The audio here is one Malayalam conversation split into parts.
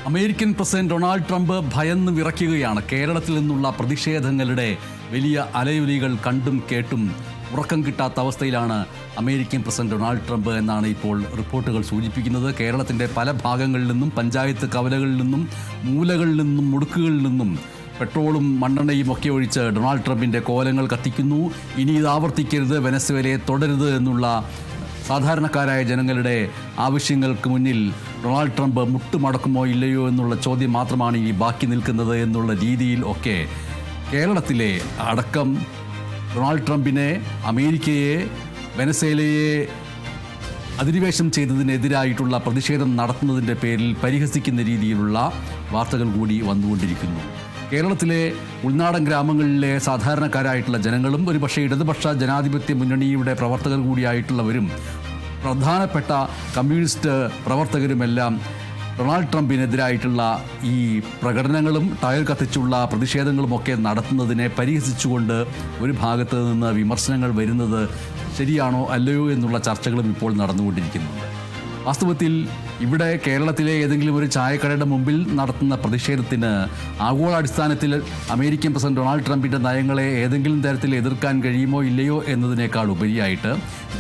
അമേരിക്കൻ പ്രസിഡന്റ് ഡൊണാൾഡ് ട്രംപ് ഭയന്ന് വിറയ്ക്കുകയാണ്. കേരളത്തിൽ നിന്നുള്ള പ്രതിഷേധങ്ങളുടെ വലിയ അലയൊലികൾ കണ്ടും കേട്ടും ഉറക്കം കിട്ടാത്ത അവസ്ഥയിലാണ് അമേരിക്കൻ പ്രസിഡന്റ് ഡൊണാൾഡ് ട്രംപ് എന്നാണ് ഇപ്പോൾ റിപ്പോർട്ടുകൾ സൂചിപ്പിക്കുന്നത്. കേരളത്തിൻ്റെ പല ഭാഗങ്ങളിൽ നിന്നും, പഞ്ചായത്ത് കവലകളിൽ നിന്നും, മൂലകളിൽ നിന്നും, മുടുക്കുകളിൽ നിന്നും പെട്രോളും മണ്ണെണ്ണയും ഒക്കെ ഒഴിച്ച് ഡൊണാൾഡ് ട്രംപിൻ്റെ കോലങ്ങൾ കത്തിക്കുന്നു. ഇനി ഇത് ആവർത്തിക്കരുത്, വെനസ്വേലയെ തുടരുത് എന്നുള്ള സാധാരണക്കാരായ ജനങ്ങളുടെ ആവശ്യങ്ങൾക്ക് മുന്നിൽ ഡൊണാൾഡ് ട്രംപ് മുട്ടുമടക്കുമോ ഇല്ലയോ എന്നുള്ള ചോദ്യം മാത്രമാണ് ഇനി ബാക്കി നിൽക്കുന്നത് എന്നുള്ള രീതിയിൽ ഒക്കെ കേരളത്തിലെ അടക്കം ഡൊണാൾഡ് ട്രംപിനെ, അമേരിക്കയെ, വെനസ്വേലയെ അധിനിവേശം ചെയ്തതിനെതിരായിട്ടുള്ള പ്രതിഷേധം നടത്തുന്നതിൻ്റെ പേരിൽ പരിഹസിക്കുന്ന രീതിയിലുള്ള വാർത്തകൾ കൂടി വന്നുകൊണ്ടിരിക്കുന്നു. കേരളത്തിലെ ഉൾനാടൻ ഗ്രാമങ്ങളിലെ സാധാരണക്കാരായിട്ടുള്ള ജനങ്ങളും ഒരുപക്ഷെ ഇടതുപക്ഷ ജനാധിപത്യ മുന്നണിയുടെ പ്രവർത്തകർ കൂടിയായിട്ടുള്ളവരും പ്രധാനപ്പെട്ട കമ്മ്യൂണിസ്റ്റ് പ്രവർത്തകരുമെല്ലാം ഡൊണാൾഡ് ട്രംപിനെതിരായിട്ടുള്ള ഈ പ്രകടനങ്ങളും ടയർ കത്തിച്ചുള്ള പ്രതിഷേധങ്ങളുമൊക്കെ നടത്തുന്നതിനെ പരിഹസിച്ചുകൊണ്ട് ഒരു ഭാഗത്ത് നിന്ന് വിമർശനങ്ങൾ വരുന്നത് ശരിയാണോ അല്ലയോ എന്നുള്ള ചർച്ചകളും ഇപ്പോൾ നടന്നുകൊണ്ടിരിക്കുന്നുണ്ട്. വാസ്തവത്തിൽ ഇവിടെ കേരളത്തിലെ ഏതെങ്കിലും ഒരു ചായക്കടയുടെ മുമ്പിൽ നടത്തുന്ന പ്രതിഷേധത്തിന് ആഗോളാടിസ്ഥാനത്തിൽ അമേരിക്കൻ പ്രസിഡന്റ് ഡൊണാൾഡ് ട്രംപിൻ്റെ നയങ്ങളെ ഏതെങ്കിലും തരത്തിൽ എതിർക്കാൻ കഴിയുമോ ഇല്ലയോ എന്നതിനേക്കാൾ ഉപരിയായിട്ട്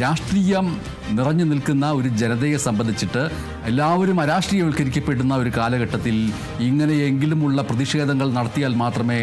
രാഷ്ട്രീയം നിറഞ്ഞു നിൽക്കുന്ന ഒരു ജനതയെ സംബന്ധിച്ചിട്ട് എല്ലാവരും അരാഷ്ട്രീയവൽക്കരിക്കപ്പെടുന്ന ഒരു കാലഘട്ടത്തിൽ ഇങ്ങനെയെങ്കിലുമുള്ള പ്രതിഷേധങ്ങൾ നടത്തിയാൽ മാത്രമേ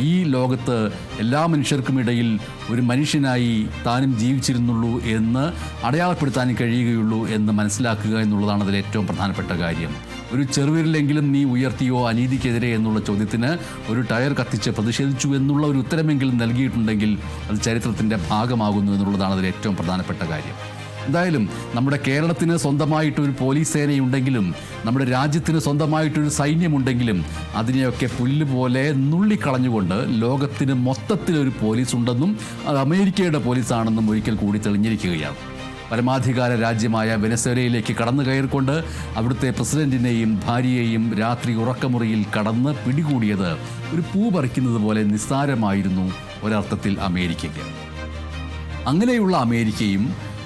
ഈ ലോകത്ത് എല്ലാ മനുഷ്യർക്കുമിടയിൽ ഒരു മനുഷ്യനായി താനും ജീവിച്ചിരുന്നുള്ളൂ എന്ന് അടയാളപ്പെടുത്താനും കഴിയുകയുള്ളൂ എന്ന് മനസ്സിലാക്കുക എന്നുള്ളതാണ് അതിൽ ഏറ്റവും പ്രധാനപ്പെട്ട കാര്യം. ഒരു ചെറുവിരലെങ്കിലും നീ ഉയർത്തിയോ അനീതിക്കെതിരെ എന്നുള്ള ചോദ്യത്തിന് ഒരു ടയർ കത്തിച്ച് പ്രതിഷേധിച്ചു എന്നുള്ള ഒരു ഉത്തരമെങ്കിലും നൽകിയിട്ടുണ്ടെങ്കിൽ അത് ചരിത്രത്തിൻ്റെ ഭാഗമാകുന്നു എന്നുള്ളതാണ് അതിൽ ഏറ്റവും പ്രധാനപ്പെട്ട കാര്യം. എന്തായാലും നമ്മുടെ കേരളത്തിന് സ്വന്തമായിട്ടൊരു പോലീസ് സേനയുണ്ടെങ്കിലും, നമ്മുടെ രാജ്യത്തിന് സ്വന്തമായിട്ടൊരു സൈന്യമുണ്ടെങ്കിലും അതിനെയൊക്കെ പുല്ലുപോലെ നുള്ളിക്കളഞ്ഞുകൊണ്ട് ലോകത്തിന് മൊത്തത്തിലൊരു പോലീസ് ഉണ്ടെന്നും അത് അമേരിക്കയുടെ പോലീസാണെന്നും ഒരിക്കൽ കൂടി തെളിഞ്ഞിരിക്കുകയാണ്. പരമാധികാര രാജ്യമായ വെനസ്വേലയിലേക്ക് കടന്നു കയറിക്കൊണ്ട് അവിടുത്തെ പ്രസിഡന്റിനെയും ഭാര്യയെയും രാത്രി ഉറക്കമുറിയിൽ കടന്ന് പിടികൂടിയത് ഒരു പൂ പറിക്കുന്നത് പോലെ നിസ്സാരമായിരുന്നു ഒരർത്ഥത്തിൽ അമേരിക്കയ്ക്ക്. അങ്ങനെയുള്ള അമേരിക്കയും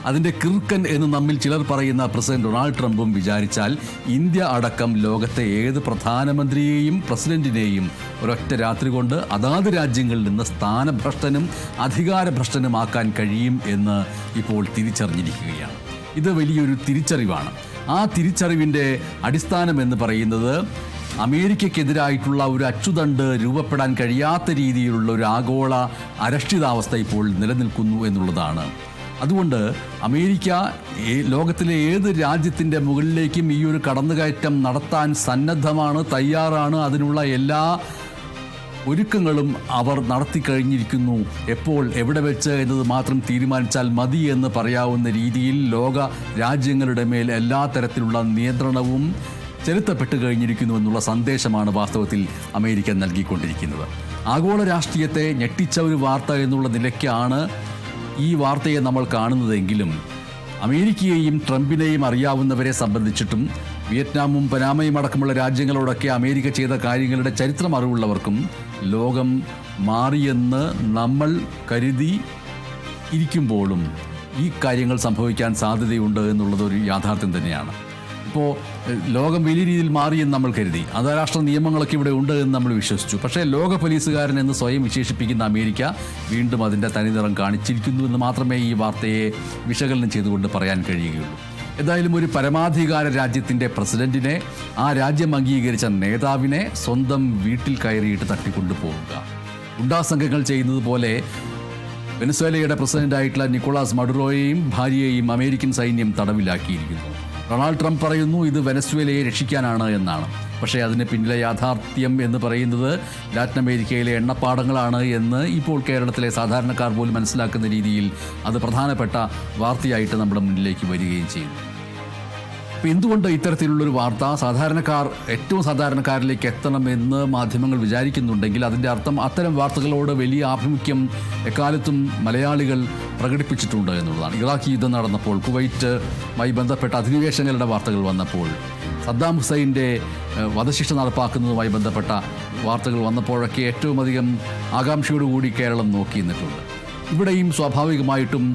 അതിൻ്റെ കിർക്കൻ എന്ന് നമ്മിൽ ചിലർ പറയുന്ന പ്രസിഡന്റ് ഡൊണാൾഡ് ട്രംപും വിചാരിച്ചാൽ ഇന്ത്യ അടക്കം ലോകത്തെ ഏത് പ്രധാനമന്ത്രിയെയും പ്രസിഡന്റിനെയും ഒരൊറ്റ രാത്രി കൊണ്ട് അതാത് രാജ്യങ്ങളിൽ നിന്ന് സ്ഥാനഭ്രഷ്ടനും അധികാരഭ്രഷ്ടനുമാക്കാൻ കഴിയും എന്ന് ഇപ്പോൾ തിരിച്ചറിഞ്ഞിരിക്കുകയാണ്. ഇത് വലിയൊരു തിരിച്ചറിവാണ്. ആ തിരിച്ചറിവിൻ്റെ അടിസ്ഥാനം എന്ന് പറയുന്നത് അമേരിക്കയ്ക്കെതിരായിട്ടുള്ള ഒരു അച്ചുതണ്ട് രൂപപ്പെടാൻ കഴിയാത്ത രീതിയിലുള്ള ഒരു ആഗോള അരക്ഷിതാവസ്ഥ ഇപ്പോൾ നിലനിൽക്കുന്നു എന്നുള്ളതാണ്. അതുകൊണ്ട് അമേരിക്ക ലോകത്തിലെ ഏത് രാജ്യത്തിൻ്റെ മുകളിലേക്കും ഈ ഒരു കടന്നുകയറ്റം നടത്താൻ സന്നദ്ധമാണ്, തയ്യാറാണ്. അതിനുള്ള എല്ലാ ഒരുക്കങ്ങളും അവർ നടത്തിക്കഴിഞ്ഞിരിക്കുന്നു. എപ്പോൾ, എവിടെ വെച്ച് എന്നത് മാത്രം തീരുമാനിച്ചാൽ മതി എന്ന് പറയാവുന്ന രീതിയിൽ ലോക രാജ്യങ്ങളുടെ മേൽ എല്ലാ തരത്തിലുള്ള നിയന്ത്രണവും ചെലുത്തപ്പെട്ട് കഴിഞ്ഞിരിക്കുന്നു എന്നുള്ള സന്ദേശമാണ് വാസ്തവത്തിൽ അമേരിക്ക നൽകിക്കൊണ്ടിരിക്കുന്നത്. ആഗോള രാഷ്ട്രീയത്തെ ഞെട്ടിച്ച ഒരു വാർത്ത എന്നുള്ള നിലയ്ക്കാണ് ഈ വാർത്തയെ നമ്മൾ കാണുന്നതെങ്കിലും അമേരിക്കയെയും ട്രംപിനെയും അറിയാവുന്നവരെ സംബന്ധിച്ചിട്ടും വിയറ്റ്നാമും പനാമയും അടക്കമുള്ള രാജ്യങ്ങളോടൊക്കെ അമേരിക്ക ചെയ്ത കാര്യങ്ങളുടെ ചരിത്രം അറിവുള്ളവർക്കും ലോകം മാറിയെന്ന് നമ്മൾ കരുതി ഇരിക്കുമ്പോഴും ഈ കാര്യങ്ങൾ സംഭവിക്കാൻ സാധ്യതയുണ്ട് എന്നുള്ളതൊരു യാഥാർത്ഥ്യം തന്നെയാണ്. ഇപ്പോൾ ലോകം വലിയ രീതിയിൽ മാറിയെന്ന് നമ്മൾ കരുതി, അന്താരാഷ്ട്ര നിയമങ്ങളൊക്കെ ഇവിടെ ഉണ്ട് എന്ന് നമ്മൾ വിശ്വസിച്ചു. പക്ഷേ ലോക പോലീസുകാരൻ എന്ന് സ്വയം വിശേഷിപ്പിക്കുന്ന അമേരിക്ക വീണ്ടും അതിൻ്റെ തനിനിറം കാണിച്ചിരിക്കുന്നു എന്ന് മാത്രമേ ഈ വാർത്തയെ വിശകലനം ചെയ്തുകൊണ്ട് പറയാൻ കഴിയുകയുള്ളൂ. എന്തായാലും ഒരു പരമാധികാര രാജ്യത്തിൻ്റെ പ്രസിഡന്റിനെ, ആ രാജ്യം അംഗീകരിച്ച നേതാവിനെ സ്വന്തം വീട്ടിൽ കയറിയിട്ട് തട്ടിക്കൊണ്ടു പോവുക, ഗുണ്ടാസംഘങ്ങൾ ചെയ്യുന്നത് പോലെ വെനസ്വേലയുടെ പ്രസിഡന്റായിട്ടുള്ള നിക്കോളാസ് മഡുറോയെയും ഭാര്യയെയും അമേരിക്കൻ സൈന്യം തടവിലാക്കിയിരിക്കുന്നു. ഡൊണാൾഡ് ട്രംപ് പറയുന്നു ഇത് വെനസ്വേലയെ രക്ഷിക്കാനാണ് എന്നാണ്. പക്ഷേ അതിന് പിന്നിലെ യാഥാർത്ഥ്യം എന്ന് പറയുന്നത് ലാറ്റിൻ അമേരിക്കയിലെ എണ്ണപ്പാടങ്ങളാണ് എന്ന് ഇപ്പോൾ കേരളത്തിലെ സാധാരണക്കാർ പോലും മനസ്സിലാക്കുന്ന രീതിയിൽ അത് പ്രധാനപ്പെട്ട വാർത്തയായിട്ട് നമ്മുടെ മുന്നിലേക്ക് വരികയും ചെയ്യുന്നു. അപ്പോൾ എന്തുകൊണ്ട് ഇത്തരത്തിലുള്ളൊരു വാർത്ത ഏറ്റവും സാധാരണക്കാരിലേക്ക് എത്തണമെന്ന് മാധ്യമങ്ങൾ വിചാരിക്കുന്നുണ്ടെങ്കിൽ അതിൻ്റെ അർത്ഥം അത്തരം വാർത്തകളോട് വലിയ ആഭിമുഖ്യം എക്കാലത്തും മലയാളികൾ പ്രകടിപ്പിച്ചിട്ടുണ്ട് എന്നുള്ളതാണ്. ഇറാഖ് യുദ്ധം നടന്നപ്പോൾ, കുവൈറ്റുമായി ബന്ധപ്പെട്ട അധിനിവേശങ്ങളുടെ വാർത്തകൾ വന്നപ്പോൾ, സദ്ദാം ഹുസൈൻ്റെ വധശിക്ഷ നടപ്പാക്കുന്നതുമായി ബന്ധപ്പെട്ട വാർത്തകൾ വന്നപ്പോഴൊക്കെ ഏറ്റവും അധികം ആകാംക്ഷയോടുകൂടി കേരളം നോക്കി നിന്നിട്ടുണ്ട്. ഇവിടെയും സ്വാഭാവികമായിട്ടും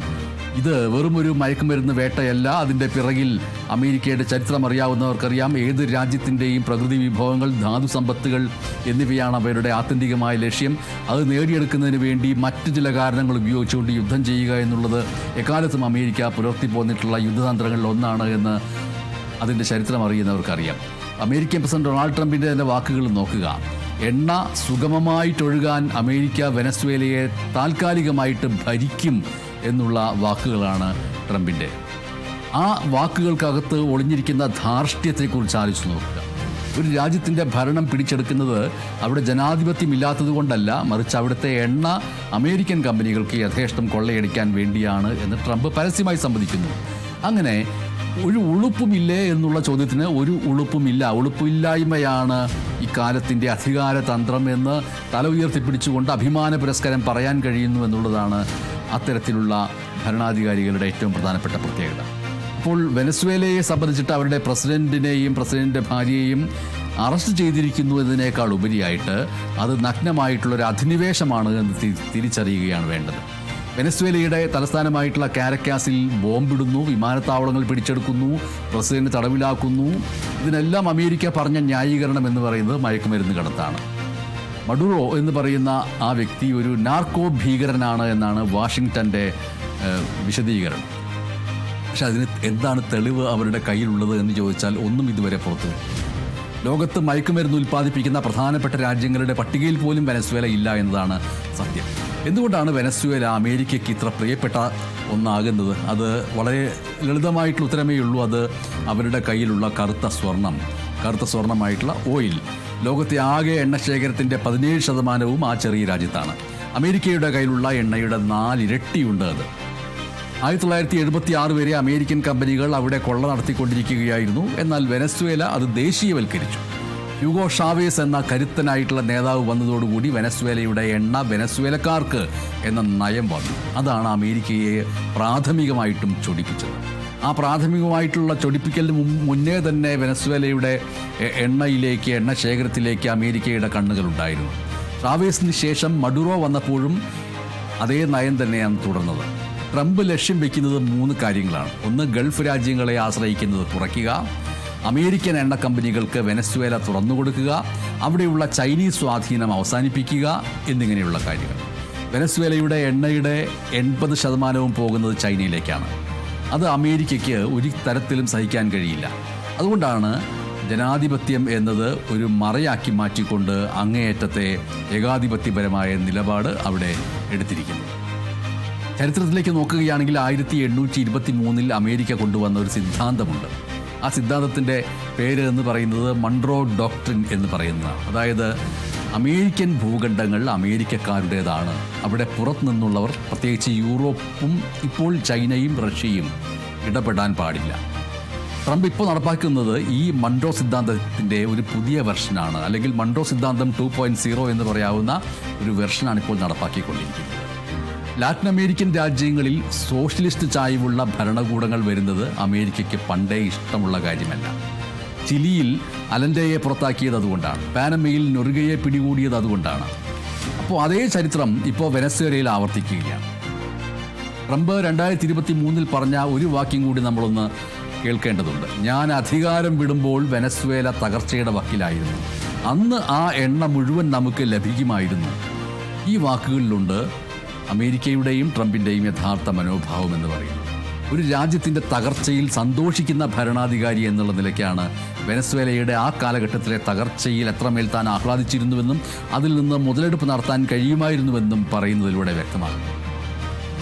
ഇത് വെറും ഒരു മയക്കുമരുന്ന് വേട്ടയല്ല. അതിൻ്റെ പിറകിൽ അമേരിക്കയുടെ ചരിത്രം അറിയാവുന്നവർക്കറിയാം. ഏത് രാജ്യത്തിൻ്റെയും പ്രകൃതി വിഭവങ്ങൾ, ധാതു സമ്പത്തുകൾ എന്നിവയാണ് അവരുടെ ആത്യന്തികമായ ലക്ഷ്യം. അത് നേടിയെടുക്കുന്നതിന് വേണ്ടി മറ്റു ചില കാരണങ്ങൾ ഉപയോഗിച്ചുകൊണ്ട് യുദ്ധം ചെയ്യുക എന്നുള്ളത് എക്കാലത്തും അമേരിക്ക പുലർത്തി പോന്നിട്ടുള്ള യുദ്ധതന്ത്രങ്ങളിൽ ഒന്നാണ് എന്ന് അതിൻ്റെ ചരിത്രം അറിയുന്നവർക്കറിയാം. അമേരിക്കൻ പ്രസിഡന്റ് ഡൊണാൾഡ് ട്രംപിൻ്റെ തന്നെ വാക്കുകൾ നോക്കുക. എണ്ണ സുഗമമായിട്ടൊഴുകാൻ അമേരിക്ക വെനസ്വേലയെ താൽക്കാലികമായിട്ട് ഭരിക്കും എന്നുള്ള വാക്കുകളാണ് ട്രംപിൻ്റെ. ആ വാക്കുകൾക്കകത്ത് ഒളിഞ്ഞിരിക്കുന്ന ധാർഷ്ട്യത്തെക്കുറിച്ച് ആലോചിച്ച് നോക്കുക. ഒരു രാജ്യത്തിൻ്റെ ഭരണം പിടിച്ചെടുക്കുന്നത് അവിടെ ജനാധിപത്യം ഇല്ലാത്തത് കൊണ്ടല്ല, മറിച്ച് അവിടുത്തെ എണ്ണ അമേരിക്കൻ കമ്പനികൾക്ക് യഥേഷ്ടം കൊള്ളയടിക്കാൻ വേണ്ടിയാണ് എന്ന് ട്രംപ് പരസ്യമായി സമ്മതിക്കുന്നു. അങ്ങനെ ഒരു ഉളുപ്പുമില്ലേ എന്നുള്ള ചോദ്യത്തിന് ഒരു ഉളുപ്പുമില്ല. ഉളുപ്പില്ലായ്മയാണ് ഇക്കാലത്തിൻ്റെ അധികാര തന്ത്രം എന്ന് തല ഉയർത്തിപ്പിടിച്ചുകൊണ്ട് അഭിമാന പുരസ്കാരം പറയാൻ കഴിയുന്നു എന്നുള്ളതാണ് അത്തരത്തിലുള്ള ഭരണാധികാരികളുടെ ഏറ്റവും പ്രധാനപ്പെട്ട പ്രത്യേകത. അപ്പോൾ വെനസ്വേലയെ സംബന്ധിച്ചിട്ട് അവരുടെ പ്രസിഡന്റിനെയും പ്രസിഡന്റിൻ്റെ ഭാര്യയെയും അറസ്റ്റ് ചെയ്തിരിക്കുന്നു എന്നതിനേക്കാൾ ഉപരിയായിട്ട് അത് നഗ്നമായിട്ടുള്ളൊരു അധിനിവേശമാണ് എന്ന് തിരിച്ചറിയുകയാണ് വേണ്ടത്. വെനസ്വേലയുടെ തലസ്ഥാനമായിട്ടുള്ള കാരക്കാസിൽ ബോംബിടുന്നു, വിമാനത്താവളങ്ങൾ പിടിച്ചെടുക്കുന്നു, പ്രസിഡന്റ് തടവിലാക്കുന്നു. ഇതിനെല്ലാം അമേരിക്ക പറഞ്ഞ ന്യായീകരണം എന്ന് പറയുന്നത് മയക്കുമരുന്ന് കടത്താണ്. മഡുറോ എന്ന് പറയുന്ന ആ വ്യക്തി ഒരു നാർക്കോ ഭീകരനാണ് എന്നാണ് വാഷിങ്ടൻ്റെ വിശദീകരണം. പക്ഷെ അതിന് എന്താണ് തെളിവ് അവരുടെ കയ്യിലുള്ളത് എന്ന് ചോദിച്ചാൽ ഒന്നും ഇതുവരെ പുറത്തു. ലോകത്ത് മയക്കുമരുന്ന് ഉൽപ്പാദിപ്പിക്കുന്ന പ്രധാനപ്പെട്ട രാജ്യങ്ങളുടെ പട്ടികയിൽ പോലും വെനസ്വേല ഇല്ല എന്നതാണ് സത്യം. എന്തുകൊണ്ടാണ് വെനസ്വേല അമേരിക്കയ്ക്ക് ഇത്ര പ്രിയപ്പെട്ട ഒന്നാകുന്നത്? അത് വളരെ ലളിതമായിട്ടുള്ള ഉത്തരമേ ഉള്ളൂ. അത് അവരുടെ കയ്യിലുള്ള കറുത്ത സ്വർണമായിട്ടുള്ള ഓയിൽ. ലോകത്തെ ആകെ എണ്ണ ശേഖരത്തിൻ്റെ 17% ആ ചെറിയ രാജ്യത്താണ്. അമേരിക്കയുടെ കയ്യിലുള്ള എണ്ണയുടെ 4 ഇരട്ടിയുണ്ട് അത്. 1976 വരെ അമേരിക്കൻ കമ്പനികൾ അവിടെ കൊള്ള നടത്തിക്കൊണ്ടിരിക്കുകയായിരുന്നു. എന്നാൽ വെനസ്വേല അത് ദേശീയവൽക്കരിച്ചു. ഹ്യൂഗോ ഷാവേസ് എന്ന കരുത്തനായിട്ടുള്ള നേതാവ് വന്നതോടുകൂടി വെനസ്വേലയുടെ എണ്ണ വെനസ്വേലക്കാർക്ക് എന്ന നയം വന്നു. അതാണ് അമേരിക്കയെ പ്രാഥമികമായിട്ടും ചൊടിപ്പിച്ചത്. ആ പ്രാഥമികമായിട്ടുള്ള ചൊടിപ്പിക്കലിന് മുന്നേ തന്നെ വെനസ്വേലയുടെ എണ്ണ ശേഖരത്തിലേക്ക് അമേരിക്കയുടെ കണ്ണുകളുണ്ടായിരുന്നു. ഷാവേസിന് ശേഷം മഡുറോ വന്നപ്പോഴും അതേ നയം തന്നെയാണ് തുടർന്നത്. ട്രംപ് ലക്ഷ്യം വയ്ക്കുന്നത് 3 കാര്യങ്ങളാണ്. ഒന്ന്, ഗൾഫ് രാജ്യങ്ങളെ ആശ്രയിക്കുന്നത് കുറയ്ക്കുക, അമേരിക്കൻ എണ്ണ കമ്പനികൾക്ക് വെനസ്വേല തുറന്നുകൊടുക്കുക, അവിടെയുള്ള ചൈനീസ് സ്വാധീനം അവസാനിപ്പിക്കുക എന്നിങ്ങനെയുള്ള കാര്യങ്ങൾ. വെനസ്വേലയുടെ എണ്ണയുടെ 80% പോകുന്നത് ചൈനയിലേക്കാണ്. അത് അമേരിക്കയ്ക്ക് ഒരു തരത്തിലും സഹിക്കാൻ കഴിയില്ല. അതുകൊണ്ടാണ് ജനാധിപത്യം എന്നത് ഒരു മറയാക്കി മാറ്റിക്കൊണ്ട് അങ്ങേയറ്റത്തെ ഏകാധിപത്യപരമായ നിലപാട് അവിടെ എടുത്തിരിക്കുന്നത്. ചരിത്രത്തിലേക്ക് നോക്കുകയാണെങ്കിൽ 1823 അമേരിക്ക കൊണ്ടുവന്ന ഒരു സിദ്ധാന്തമുണ്ട്. ആ സിദ്ധാന്തത്തിൻ്റെ പേര് എന്ന് പറയുന്നത് മൺട്രോ ഡോക്ട്രിൻ എന്ന് പറയുന്നതാണ്. അതായത് അമേരിക്കൻ ഭൂഖണ്ഡങ്ങൾ അമേരിക്കക്കാരുടേതാണ്. അവിടെ പുറത്തു നിന്നുള്ളവർ, പ്രത്യേകിച്ച് യൂറോപ്പും ഇപ്പോൾ ചൈനയും റഷ്യയും ഇടപെടാൻ പാടില്ല. ട്രംപ് ഇപ്പോൾ നടപ്പാക്കുന്നത് ഈ മൺട്രോ സിദ്ധാന്തത്തിൻ്റെ ഒരു പുതിയ വെർഷനാണ്. അല്ലെങ്കിൽ മൺട്രോ സിദ്ധാന്തം 2.0 എന്ന് പറയാവുന്ന ഒരു വെർഷനാണ് ഇപ്പോൾ നടപ്പാക്കിക്കൊണ്ടിരിക്കുന്നത്. ലാറ്റിൻ അമേരിക്കൻ രാജ്യങ്ങളിൽ സോഷ്യലിസ്റ്റ് ചായ്വുള്ള ഭരണകൂടങ്ങൾ വരുന്നത് അമേരിക്കയ്ക്ക് പണ്ടേ ഇഷ്ടമുള്ള കാര്യമല്ല. ചിലിയിൽ അലൻഡയെ പുറത്താക്കിയത് അതുകൊണ്ടാണ്. പാനമയിൽ നൊറിഗയെ പിടികൂടിയത് അതുകൊണ്ടാണ്. അപ്പോൾ അതേ ചരിത്രം ഇപ്പോൾ വെനസ്വേലയിൽ ആവർത്തിക്കുകയാണ്. ട്രംപ് 2023 പറഞ്ഞ ഒരു വാക്യം കൂടി നമ്മളൊന്ന് കേൾക്കേണ്ടതുണ്ട്. ഞാൻ അധികാരം വിടുമ്പോൾ വെനസ്വേല തകർച്ചയുടെ വക്കിലായിരുന്നു. അന്ന് ആ എണ്ണ മുഴുവൻ നമുക്ക് ലഭിക്കുമായിരുന്നു. ഈ വാക്കുകളിലുണ്ട് അമേരിക്കയുടെയും ട്രംപിൻ്റെയും യഥാർത്ഥ മനോഭാവം എന്ന് പറയുന്നത്. ഒരു രാജ്യത്തിൻ്റെ തകർച്ചയിൽ സന്തോഷിക്കുന്ന ഭരണാധികാരി എന്നുള്ള നിലയ്ക്കാണ് വെനസ്വേലയുടെ ആ കാലഘട്ടത്തിലെ തകർച്ചയിൽ എത്രമേൽ താൻ ആഹ്ലാദിച്ചിരുന്നുവെന്നും അതിൽ നിന്ന് മുതലെടുപ്പ് നടത്താൻ കഴിയുമായിരുന്നുവെന്നും പറയുന്നതിലൂടെ വ്യക്തമാകുന്നു.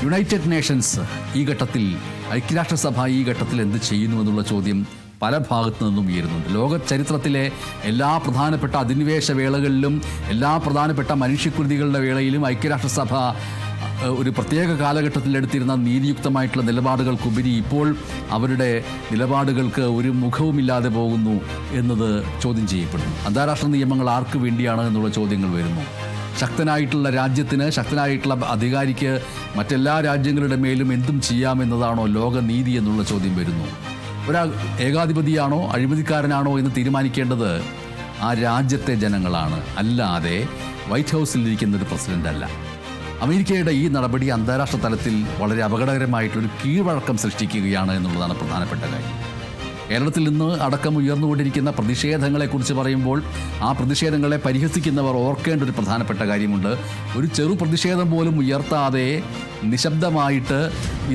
യുണൈറ്റഡ് നേഷൻസ് ഈ ഘട്ടത്തിൽ, ഐക്യരാഷ്ട്രസഭ ഈ ഘട്ടത്തിൽ എന്ത് ചെയ്യുന്നുവെന്നുള്ള ചോദ്യം പല ഭാഗത്തു നിന്നും ഉയരുന്നുണ്ട്. ലോക ചരിത്രത്തിലെ എല്ലാ പ്രധാനപ്പെട്ട അധിനിവേശ വേളകളിലും എല്ലാ പ്രധാനപ്പെട്ട മനുഷ്യകൃതികളുടെ വേളയിലും ഐക്യരാഷ്ട്രസഭ ഒരു പ്രത്യേക കാലഘട്ടത്തിൽ എടുത്തിരുന്ന നീതിയുക്തമായിട്ടുള്ള നിലപാടുകൾക്കുപരി ഇപ്പോൾ അവരുടെ നിലപാടുകൾക്ക് ഒരു മുഖവുമില്ലാതെ പോകുന്നു എന്നത് ചോദ്യം ചെയ്യപ്പെടുന്നു. അന്താരാഷ്ട്ര നിയമങ്ങൾ ആർക്ക് വേണ്ടിയാണ് എന്നുള്ള ചോദ്യങ്ങൾ വരുന്നു. ശക്തനായിട്ടുള്ള രാജ്യത്തിന്, ശക്തനായിട്ടുള്ള അധികാരിക്ക് മറ്റെല്ലാ രാജ്യങ്ങളുടെ മേലും എന്തും ചെയ്യാമെന്നതാണോ ലോകനീതി എന്നുള്ള ചോദ്യം വരുന്നു. ഒരാൾ ഏകാധിപതിയാണോ അഴിമതിക്കാരനാണോ എന്ന് തീരുമാനിക്കേണ്ടത് ആ രാജ്യത്തെ ജനങ്ങളാണ്, അല്ലാതെ വൈറ്റ് ഹൗസിലിരിക്കുന്ന ഒരു പ്രസിഡന്റ് അല്ല. അമേരിക്കയുടെ ഈ നടപടി അന്താരാഷ്ട്ര തലത്തിൽ വളരെ അപകടകരമായിട്ടൊരു കീഴ്വഴക്കം സൃഷ്ടിക്കുകയാണ് എന്നുള്ളതാണ് പ്രധാനപ്പെട്ട കാര്യം. കേരളത്തിൽ നിന്ന് അടക്കം ഉയർന്നുകൊണ്ടിരിക്കുന്ന പ്രതിഷേധങ്ങളെക്കുറിച്ച് പറയുമ്പോൾ ആ പ്രതിഷേധങ്ങളെ പരിഹസിക്കുന്നവർ ഓർക്കേണ്ട ഒരു പ്രധാനപ്പെട്ട കാര്യമുണ്ട്. ഒരു ചെറു പ്രതിഷേധം പോലും ഉയർത്താതെ നിശബ്ദമായിട്ട്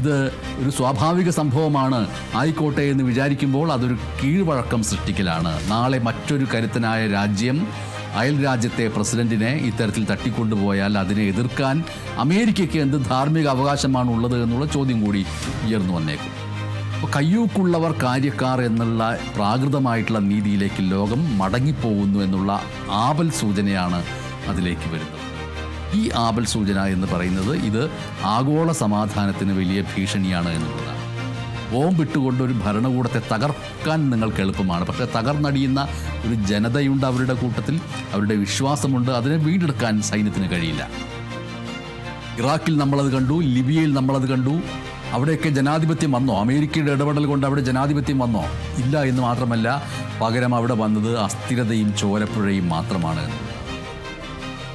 ഇത് ഒരു സ്വാഭാവിക സംഭവമാണ്, ആയിക്കോട്ടെ എന്ന് വിചാരിക്കുമ്പോൾ അതൊരു കീഴ്വഴക്കം സൃഷ്ടിക്കലാണ്. നാളെ മറ്റൊരു കരുത്തനായ രാജ്യം അയൽ രാജ്യത്തെ പ്രസിഡന്റിനെ ഇത്തരത്തിൽ തട്ടിക്കൊണ്ടുപോയാൽ അതിനെ എതിർക്കാൻ അമേരിക്കയ്ക്ക് എന്ത് ധാർമ്മിക അവകാശമാണ് ഉള്ളത് എന്നുള്ള ചോദ്യം കൂടി ഉയർന്നു വന്നേക്കും. അപ്പോൾ കയ്യൂക്കുള്ളവർ കാര്യക്കാർ എന്നുള്ള പ്രാകൃതമായിട്ടുള്ള നീതിയിലേക്ക് ലോകം മടങ്ങിപ്പോകുന്നു എന്നുള്ള ആപൽ സൂചനയാണ് അതിലേക്ക് വരുന്നത്. ഈ ആപൽ സൂചന എന്ന് പറയുന്നത് ഇത് ആഗോള സമാധാനത്തിന് വലിയ ഭീഷണിയാണ് എന്നുള്ളതാണ്. ബോംബിട്ടുകൊണ്ടൊരു ഭരണകൂടത്തെ തകർക്കാൻ നിങ്ങൾക്ക് എളുപ്പമാണ്, പക്ഷേ തകർന്നടിയുന്ന ഒരു ജനതയുണ്ട് അവരുടെ കൂട്ടത്തിൽ, അവരുടെ വിശ്വാസമുണ്ട്. അതിനെ വീണ്ടെടുക്കാൻ സൈന്യത്തിന് കഴിയില്ല. ഇറാഖിൽ നമ്മളത് കണ്ടു, ലിബിയയിൽ നമ്മളത് കണ്ടു. അവിടെയൊക്കെ ജനാധിപത്യം വന്നോ? അമേരിക്കയുടെ ഇടപെടൽ കൊണ്ട് അവിടെ ജനാധിപത്യം വന്നോ? ഇല്ല എന്ന് മാത്രമല്ല, പകരം അവിടെ വന്നത് അസ്ഥിരതയും ചോരപ്പുഴയും മാത്രമാണ്.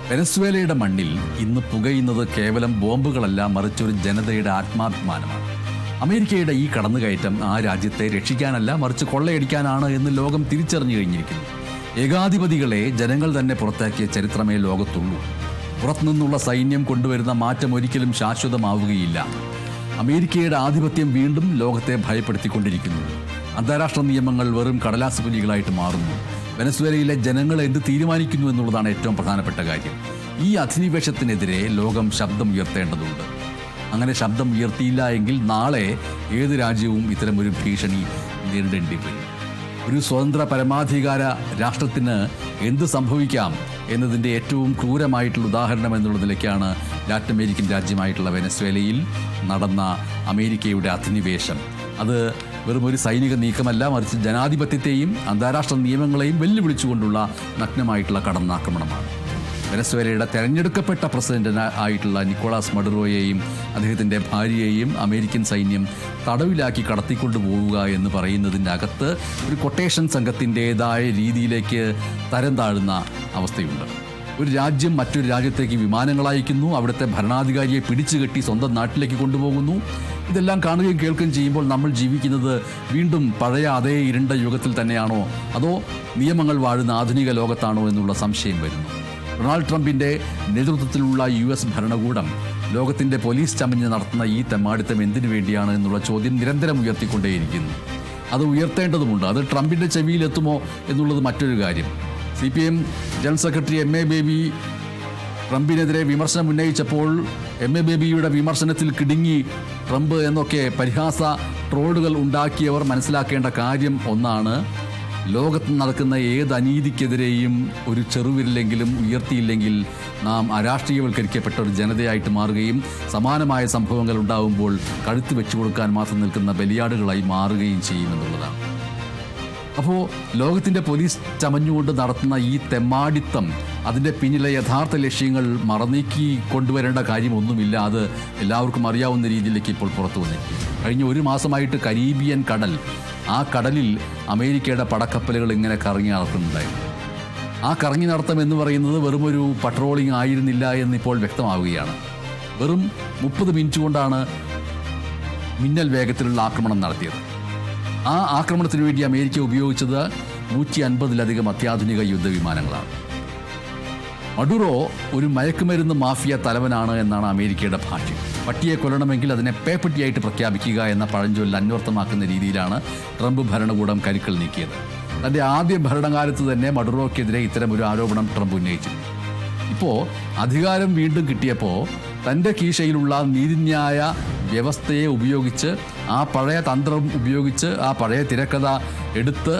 വെനസ്വേലയുടെ മണ്ണിൽ ഇന്ന് പുകയുന്നത് കേവലം ബോംബുകളല്ല, മറിച്ചൊരു ജനതയുടെ ആത്മാഭിമാനമാണ്. അമേരിക്കയുടെ ഈ കടന്നുകയറ്റം ആ രാജ്യത്തെ രക്ഷിക്കാനല്ല, മറിച്ച് കൊള്ളയടിക്കാനാണ് എന്ന് ലോകം തിരിച്ചറിഞ്ഞു കഴിഞ്ഞിരിക്കുന്നു. ഏകാധിപതികളെ ജനങ്ങൾ തന്നെ പുറത്താക്കിയ ചരിത്രമേ ലോകത്തുള്ളൂ. പുറത്തുനിന്നുള്ള സൈന്യം കൊണ്ടുവരുന്ന മാറ്റം ഒരിക്കലും ശാശ്വതമാവുകയില്ല. അമേരിക്കയുടെ ആധിപത്യം വീണ്ടും ലോകത്തെ ഭയപ്പെടുത്തിക്കൊണ്ടിരിക്കുന്നു. അന്താരാഷ്ട്ര നിയമങ്ങൾ വെറും കടലാസ് പുലികളായിട്ട് മാറുന്നു. വെനസ്വേലയിലെ ജനങ്ങൾ എന്ത് തീരുമാനിക്കുന്നു എന്നുള്ളതാണ് ഏറ്റവും പ്രധാനപ്പെട്ട കാര്യം. ഈ അധിനിവേശത്തിനെതിരെ ലോകം ശബ്ദം ഉയർത്തേണ്ടതുണ്ട്. അങ്ങനെ ശബ്ദം ഉയർത്തിയില്ല എങ്കിൽ നാളെ ഏത് രാജ്യവും ഇത്തരമൊരു ഭീഷണി നേരിടേണ്ടി വരും. ഒരു സ്വതന്ത്ര പരമാധികാര രാഷ്ട്രത്തിന് എന്ത് സംഭവിക്കാം എന്നതിൻ്റെ ഏറ്റവും ക്രൂരമായിട്ടുള്ള ഉദാഹരണം എന്നുള്ള നിലയ്ക്കാണ് ലാറ്റിൻ അമേരിക്കൻ രാജ്യമായിട്ടുള്ള വെനസ്വേലയിൽ നടന്ന അമേരിക്കയുടെ അധിനിവേശം. അത് വെറും ഒരു സൈനിക നീക്കമല്ല, മറിച്ച് ജനാധിപത്യത്തെയും അന്താരാഷ്ട്ര നിയമങ്ങളെയും വെല്ലുവിളിച്ചുകൊണ്ടുള്ള നഗ്നമായിട്ടുള്ള കടന്നാക്രമണമാണ്. വെനസ്വേലയുടെ തെരഞ്ഞെടുക്കപ്പെട്ട പ്രസിഡന്റ് ആയിട്ടുള്ള നിക്കോളാസ് മഡുറോയെയും അദ്ദേഹത്തിൻ്റെ ഭാര്യയെയും അമേരിക്കൻ സൈന്യം തടവിലാക്കി കടത്തിക്കൊണ്ടു പോവുക എന്ന് പറയുന്നതിൻ്റെ അകത്ത് ഒരു കൊട്ടേഷൻ സംഘത്തിൻ്റേതായ രീതിയിലേക്ക് തരം താഴുന്ന അവസ്ഥയുണ്ട്. ഒരു രാജ്യം മറ്റൊരു രാജ്യത്തേക്ക് വിമാനങ്ങൾ അയക്കുന്നു, അവിടുത്തെ ഭരണാധികാരിയെ പിടിച്ചുകെട്ടി സ്വന്തം നാട്ടിലേക്ക് കൊണ്ടുപോകുന്നു. ഇതെല്ലാം കാണുകയും കേൾക്കുകയും ചെയ്യുമ്പോൾ നമ്മൾ ജീവിക്കുന്നത് വീണ്ടും പഴയ അതേ ഇരുണ്ട യുഗത്തിൽ തന്നെയാണോ, അതോ നിയമങ്ങൾ വാഴുന്ന ആധുനിക ലോകത്താണോ എന്നുള്ള സംശയം വരുന്നു. ഡൊണാൾഡ് ട്രംപിൻ്റെ നേതൃത്വത്തിലുള്ള US ഭരണകൂടം ലോകത്തിൻ്റെ പോലീസ് ചമഞ്ഞ് നടത്തുന്ന ഈ തെമ്മാടിത്തം എന്തിനു വേണ്ടിയാണ് എന്നുള്ള ചോദ്യം നിരന്തരം ഉയർത്തിക്കൊണ്ടേയിരിക്കുന്നു. അത് ഉയർത്തേണ്ടതുമുണ്ട്. അത് ട്രംപിൻ്റെ ചെവിയിലെത്തുമോ എന്നുള്ളത് മറ്റൊരു കാര്യം. CPM general secretary MA Baby ട്രംപിനെതിരെ വിമർശനം ഉന്നയിച്ചപ്പോൾ MA ബേബിയുടെ വിമർശനത്തിൽ കിടുങ്ങി ട്രംപ് എന്നൊക്കെ പരിഹാസ ട്രോളുകൾ ഉണ്ടാക്കിയവർ മനസ്സിലാക്കേണ്ട കാര്യം ഒന്നാണ്: ലോകത്ത് നടക്കുന്ന ഏത് അനീതിക്കെതിരെയും ഒരു ചെറുവിരലെങ്കിലും ഉയർത്തിയില്ലെങ്കിൽ നാം അരാഷ്ട്രീയവൽക്കരിക്കപ്പെട്ട ഒരു ജനതയായിട്ട് മാറുകയും സമാനമായ സംഭവങ്ങൾ ഉണ്ടാകുമ്പോൾ കഴുത്ത് വെച്ചു കൊടുക്കാൻ മാത്രം നിൽക്കുന്ന ബലിയാടുകളായി മാറുകയും ചെയ്യുമെന്നുള്ളതാണ്. അപ്പോൾ ലോകത്തിൻ്റെ പോലീസ് ചമഞ്ഞുകൊണ്ട് നടത്തുന്ന ഈ തെമ്മാടിത്തം, അതിൻ്റെ പിന്നിലെ യഥാർത്ഥ ലക്ഷ്യങ്ങൾ മറനീക്കി കൊണ്ടുവരേണ്ട കാര്യമൊന്നുമില്ല. അത് എല്ലാവർക്കും അറിയാവുന്ന രീതിയിലേക്ക് ഇപ്പോൾ പുറത്തു വന്നിരിക്കും. കഴിഞ്ഞ ഒരു മാസമായിട്ട് കരീബിയൻ കടൽ, ആ കടലിൽ അമേരിക്കയുടെ പടക്കപ്പലുകൾ ഇങ്ങനെ കറങ്ങി നടക്കുന്നുണ്ടായിരുന്നു. ആ കറങ്ങി നടത്തം എന്ന് പറയുന്നത് വെറുമൊരു പട്രോളിംഗ് ആയിരുന്നില്ല എന്നിപ്പോൾ വ്യക്തമാവുകയാണ്. വെറും 30 മിനിറ്റ് കൊണ്ടാണ് മിന്നൽ വേഗത്തിലുള്ള ആക്രമണം നടത്തിയത്. ആ ആക്രമണത്തിന് വേണ്ടി അമേരിക്ക ഉപയോഗിച്ചത് 150-ലധികം അത്യാധുനിക യുദ്ധവിമാനങ്ങളാണ്. മഡുറോ ഒരു മയക്കുമരുന്ന് മാഫിയ തലവനാണ് എന്നാണ് അമേരിക്കയുടെ ഭാഷ്യം. പട്ടിയെ കൊല്ലണമെങ്കിൽ അതിനെ പേപ്പട്ടിയായിട്ട് പ്രഖ്യാപിക്കുക എന്ന പഴഞ്ചൊല്ല് അന്വർത്ഥമാക്കുന്ന രീതിയിലാണ് ട്രംപ് ഭരണകൂടം കരുക്കൾ നീക്കിയത്. തൻ്റെ ആദ്യ ഭരണകാലത്ത് തന്നെ മഡുറോയ്ക്കെതിരെ ഇത്തരമൊരു ആരോപണം ട്രംപ് ഉന്നയിച്ചിരുന്നു. ഇപ്പോൾ അധികാരം വീണ്ടും കിട്ടിയപ്പോൾ തൻ്റെ കീശയിലുള്ള നീതിന്യായ വ്യവസ്ഥയെ ഉപയോഗിച്ച്, ആ പഴയ തന്ത്രം ഉപയോഗിച്ച്, ആ പഴയ തിരക്കഥ എടുത്ത്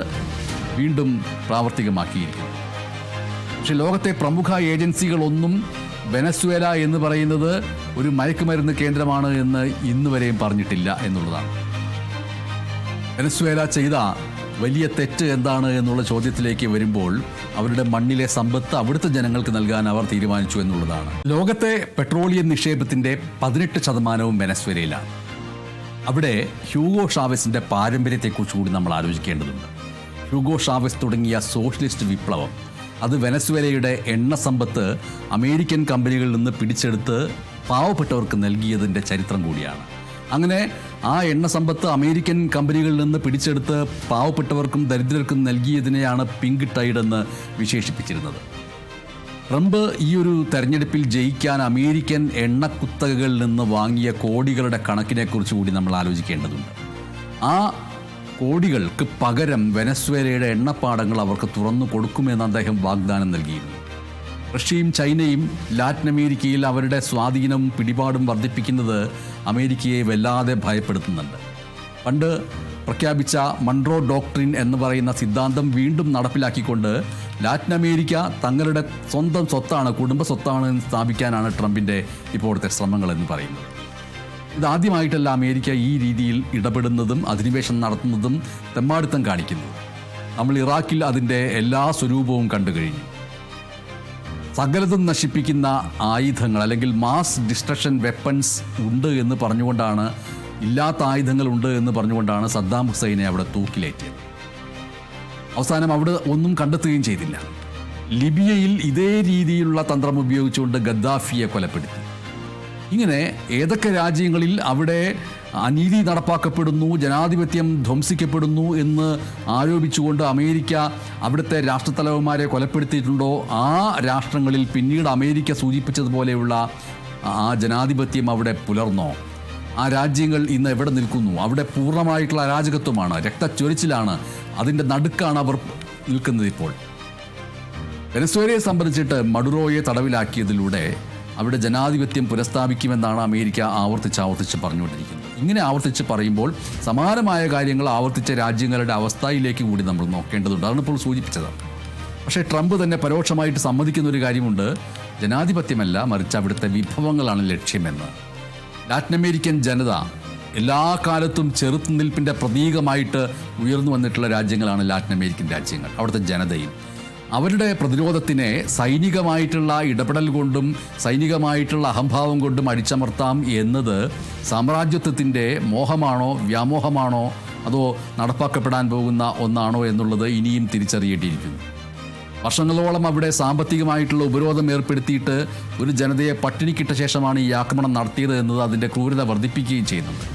വീണ്ടും പ്രാവർത്തികമാക്കിയിരിക്കുന്നു. പക്ഷെ ലോകത്തെ പ്രമുഖ ഏജൻസികളൊന്നും വെനസ്വേല എന്ന് പറയുന്നത് ഒരു മയക്കുമരുന്ന് കേന്ദ്രമാണ് എന്ന് ഇന്നുവരെയും പറഞ്ഞിട്ടില്ല എന്നുള്ളതാണ്. വെനസ്വേല ചെയ്ത വലിയ തെറ്റ് എന്താണ് എന്നുള്ള ചോദ്യത്തിലേക്ക് വരുമ്പോൾ അവരുടെ മണ്ണിലെ സമ്പത്ത് അവിടുത്തെ ജനങ്ങൾക്ക് നൽകാൻ അവർ തീരുമാനിച്ചു എന്നുള്ളതാണ്. ലോകത്തെ പെട്രോളിയം നിക്ഷേപത്തിൻ്റെ 18% വെനസ്വേലയിലാണ്. അവിടെ ഹ്യൂഗോ ഷാവെസിൻ്റെ പാരമ്പര്യത്തെക്കുറിച്ച് കൂടി നമ്മൾ ആലോചിക്കേണ്ടതുണ്ട്. ഹ്യൂഗോ ഷാവെസ് തുടങ്ങിയ സോഷ്യലിസ്റ്റ് വിപ്ലവം അത് വെനസ്വേലയുടെ എണ്ണ സമ്പത്ത് അമേരിക്കൻ കമ്പനികളിൽ നിന്ന് പിടിച്ചെടുത്ത് പാവപ്പെട്ടവർക്ക് നൽകിയതിൻ്റെ ചരിത്രം കൂടിയാണ്. അങ്ങനെ ആ എണ്ണ സമ്പത്ത് അമേരിക്കൻ കമ്പനികളിൽ നിന്ന് പിടിച്ചെടുത്ത് പാവപ്പെട്ടവർക്കും ദരിദ്രർക്കും നൽകിയതിനെയാണ് പിങ്ക് ടൈഡ് എന്ന് വിശേഷിപ്പിച്ചിരുന്നത്. ട്രംപ് ഈ ഒരു തെരഞ്ഞെടുപ്പിൽ ജയിക്കാൻ അമേരിക്കൻ എണ്ണക്കുത്തകകളിൽ നിന്ന് വാങ്ങിയ കോടികളുടെ കണക്കിനെക്കുറിച്ച് കൂടി നമ്മൾ ആലോചിക്കേണ്ടതുണ്ട്. ആ കോടികൾക്ക് പകരം വെനസ്വേലയുടെ എണ്ണപ്പാടങ്ങൾ അവർക്ക് തുറന്നു കൊടുക്കുമെന്ന് അദ്ദേഹം വാഗ്ദാനം നൽകിയിരുന്നു. റഷ്യയും ചൈനയും ലാറ്റിൻ അമേരിക്കയിൽ അവരുടെ സ്വാധീനവും പിടിപാടും വർദ്ധിപ്പിക്കുന്നത് അമേരിക്കയെ വല്ലാതെ ഭയപ്പെടുത്തുന്നുണ്ട്. പണ്ട് പ്രഖ്യാപിച്ച മൺട്രോ ഡോക്ട്രിൻ എന്ന് പറയുന്ന സിദ്ധാന്തം വീണ്ടും നടപ്പിലാക്കിക്കൊണ്ട് ലാറ്റിൻ അമേരിക്ക തങ്ങളുടെ സ്വന്തം സ്വത്താണ്, കുടുംബ സ്വത്താണ് എന്ന് സ്ഥാപിക്കാനാണ് ട്രംപിൻ്റെ ഇപ്പോഴത്തെ ശ്രമങ്ങൾ എന്ന് പറയുന്നത്. ഇതാദ്യമായിട്ടല്ല അമേരിക്ക ഈ രീതിയിൽ ഇടപെടുന്നതും അധിനിവേശം നടത്തുന്നതും തെമ്മാടിത്തം കാണിക്കുന്നതും. നമ്മൾ ഇറാഖിൽ അതിൻ്റെ എല്ലാ സ്വരൂപവും കണ്ടു കഴിഞ്ഞു. സകലതും നശിപ്പിക്കുന്ന ആയുധങ്ങൾ അല്ലെങ്കിൽ മാസ് ഡിസ്ട്രക്ഷൻ വെപ്പൺസ് ഉണ്ട് എന്ന് പറഞ്ഞുകൊണ്ടാണ്, ഇല്ലാത്ത ആയുധങ്ങളുണ്ട് എന്ന് പറഞ്ഞുകൊണ്ടാണ് സദ്ദാം ഹുസൈനെ അവിടെ തൂക്കിലേറ്റിയത്. അവസാനം അവിടെ ഒന്നും കണ്ടെത്തുകയും ചെയ്തില്ല. ലിബിയയിൽ ഇതേ രീതിയിലുള്ള തന്ത്രം ഉപയോഗിച്ചുകൊണ്ട് ഗദ്ദാഫിയെ കൊലപ്പെടുത്തി. ഇങ്ങനെ ഏതൊക്കെ രാജ്യങ്ങളിൽ അവിടെ അനീതി നടപ്പാക്കപ്പെടുന്നു, ജനാധിപത്യം ധ്വംസിക്കപ്പെടുന്നു എന്ന് ആരോപിച്ചുകൊണ്ട് അമേരിക്ക അവിടുത്തെ രാഷ്ട്രത്തലവന്മാരെ കൊലപ്പെടുത്തിയിട്ടുണ്ടോ, ആ രാഷ്ട്രങ്ങളിൽ പിന്നീട് അമേരിക്ക സൂചിപ്പിച്ചതുപോലെയുള്ള ആ ജനാധിപത്യം അവിടെ പുലർന്നോ? ആ രാജ്യങ്ങൾ ഇന്ന് എവിടെ നിൽക്കുന്നു? അവിടെ പൂർണ്ണമായിട്ടുള്ള അരാജകത്വമാണ്, രക്തച്ചൊരിച്ചിലാണ്, അതിൻ്റെ നടുക്കാണ് അവർ നിൽക്കുന്നത്. ഇപ്പോൾ വെനസ്വേലയെ സംബന്ധിച്ചിട്ട് മഡുറോയെ തടവിലാക്കിയതിലൂടെ അവിടെ ജനാധിപത്യം പുനഃസ്ഥാപിക്കുമെന്നാണ് അമേരിക്ക ആവർത്തിച്ച് പറഞ്ഞുകൊണ്ടിരിക്കുന്നത്. ഇങ്ങനെ ആവർത്തിച്ച് പറയുമ്പോൾ സമാനമായ കാര്യങ്ങൾ ആവർത്തിച്ച രാജ്യങ്ങളുടെ അവസ്ഥയിലേക്ക് കൂടി നമ്മൾ നോക്കേണ്ടതുണ്ട്. അതാണ് ഇപ്പോൾ സൂചിപ്പിച്ചത്. പക്ഷേ ട്രംപ് തന്നെ പരോക്ഷമായിട്ട് സമ്മതിക്കുന്നൊരു കാര്യമുണ്ട്, ജനാധിപത്യമല്ല മറിച്ച് അവിടുത്തെ വിഭവങ്ങളാണ് ലക്ഷ്യമെന്ന്. ലാറ്റിൻ അമേരിക്കൻ ജനത എല്ലാ കാലത്തും ചെറുത്തുനിൽപ്പിൻ്റെ പ്രതീകമായിട്ട് ഉയർന്നു വന്നിട്ടുള്ള രാജ്യങ്ങളാണ് ലാറ്റിൻ അമേരിക്കൻ രാജ്യങ്ങൾ. അവിടുത്തെ ജനതയും അവരുടെ പ്രതിരോധത്തിനെ സൈനികമായിട്ടുള്ള ഇടപെടൽ കൊണ്ടും സൈനികമായിട്ടുള്ള അഹംഭാവം കൊണ്ടും അടിച്ചമർത്താം എന്നത് സാമ്രാജ്യത്വത്തിൻ്റെ മോഹമാണോ വ്യാമോഹമാണോ അതോ നടപ്പാക്കപ്പെടാൻ പോകുന്ന ഒന്നാണോ എന്നുള്ളത് ഇനിയും തിരിച്ചറിയേണ്ടിയിരിക്കുന്നു. വർഷങ്ങളോളം അവിടെ സാമ്പത്തികമായിട്ടുള്ള ഉപരോധം ഏർപ്പെടുത്തിയിട്ട് ഒരു ജനതയെ പട്ടിണിക്കിട്ട ശേഷമാണ് ഈ ആക്രമണം നടത്തിയത് എന്നത് അതിൻ്റെ ക്രൂരത വർദ്ധിപ്പിക്കുകയും ചെയ്യുന്നുണ്ട്.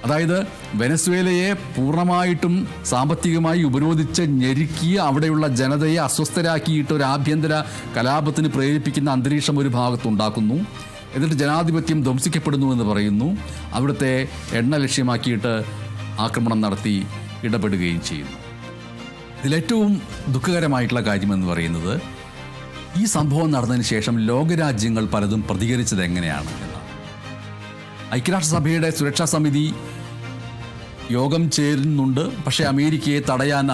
അതായത് വെനസ്വേലയെ പൂർണ്ണമായിട്ടും സാമ്പത്തികമായി ഉപരോധിച്ച് ഞെരുക്കി അവിടെയുള്ള ജനതയെ അസ്വസ്ഥരാക്കിയിട്ട് ഒരു ആഭ്യന്തര കലാപത്തിന് പ്രേരിപ്പിക്കുന്ന അന്തരീക്ഷം ഒരു ഭാഗത്തുണ്ടാക്കുന്നു. എന്നിട്ട് ജനാധിപത്യം ധ്വംസിക്കപ്പെടുന്നു എന്ന് പറയുന്നു. അവിടുത്തെ എണ്ണ ലക്ഷ്യമാക്കിയിട്ട് ആക്രമണം നടത്തി ഇടപെടുകയും ചെയ്യുന്നു. ഇതിലേറ്റവും ദുഃഖകരമായിട്ടുള്ള കാര്യമെന്ന് പറയുന്നത് ഈ സംഭവം നടന്നതിന് ശേഷം ലോകരാജ്യങ്ങൾ പലതും പ്രതികരിച്ചത് എങ്ങനെയാണ് എന്നാണ്. ഐക്യരാഷ്ട്രസഭയുടെ സുരക്ഷാ സമിതി യോഗം ചേരുന്നുണ്ട്. പക്ഷേ അമേരിക്കയെ തടയാൻ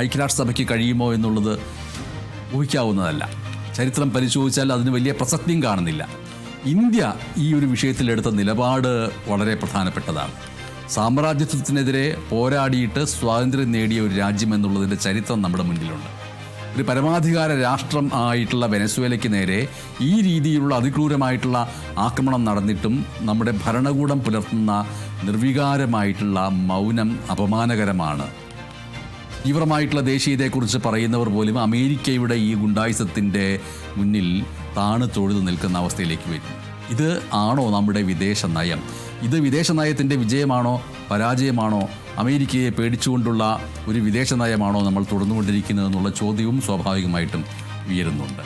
ഐക്യരാഷ്ട്രസഭയ്ക്ക് കഴിയുമോ എന്നുള്ളത് ഊഹിക്കാവുന്നതല്ല. ചരിത്രം പരിശോധിച്ചാൽ അതിന് വലിയ പ്രസക്തിയും കാണുന്നില്ല. ഇന്ത്യ ഈ ഒരു വിഷയത്തിലെടുത്ത നിലപാട് വളരെ പ്രധാനപ്പെട്ടതാണ്. സാമ്രാജ്യത്വത്തിനെതിരെ പോരാടിയിട്ട് സ്വാതന്ത്ര്യം നേടിയ ഒരു രാജ്യം എന്നുള്ളതിൻ്റെ ചരിത്രം നമ്മുടെ മുന്നിലുണ്ട്. ഒരു പരമാധികാര രാഷ്ട്രം ആയിട്ടുള്ള വെനസ്വേലയ്ക്ക് നേരെ ഈ രീതിയിലുള്ള അതിക്രൂരമായിട്ടുള്ള ആക്രമണം നടന്നിട്ടും നമ്മുടെ ഭരണകൂടം പുലർത്തുന്ന നിർവികാരമായിട്ടുള്ള മൗനം അപമാനകരമാണ്. തീവ്രമായിട്ടുള്ള ദേശീയതയെക്കുറിച്ച് പറയുന്നവർ പോലും അമേരിക്കയുടെ ഈ ഗുണ്ടായിസത്തിൻ്റെ മുന്നിൽ താണു തൊഴുതു നിൽക്കുന്ന അവസ്ഥയിലേക്ക് വരും. ഇത് ആണോ നമ്മുടെ വിദേശ നയം? ഇത് വിദേശ നയത്തിൻ്റെ വിജയമാണോ പരാജയമാണോ? അമേരിക്കയെ പേടിച്ചുകൊണ്ടുള്ള ഒരു വിദേശ നയമാണോ നമ്മൾ തുടർന്നുകൊണ്ടിരിക്കുന്നതെന്നുള്ള ചോദ്യവും സ്വാഭാവികമായിട്ടും ഉയരുന്നുണ്ട്.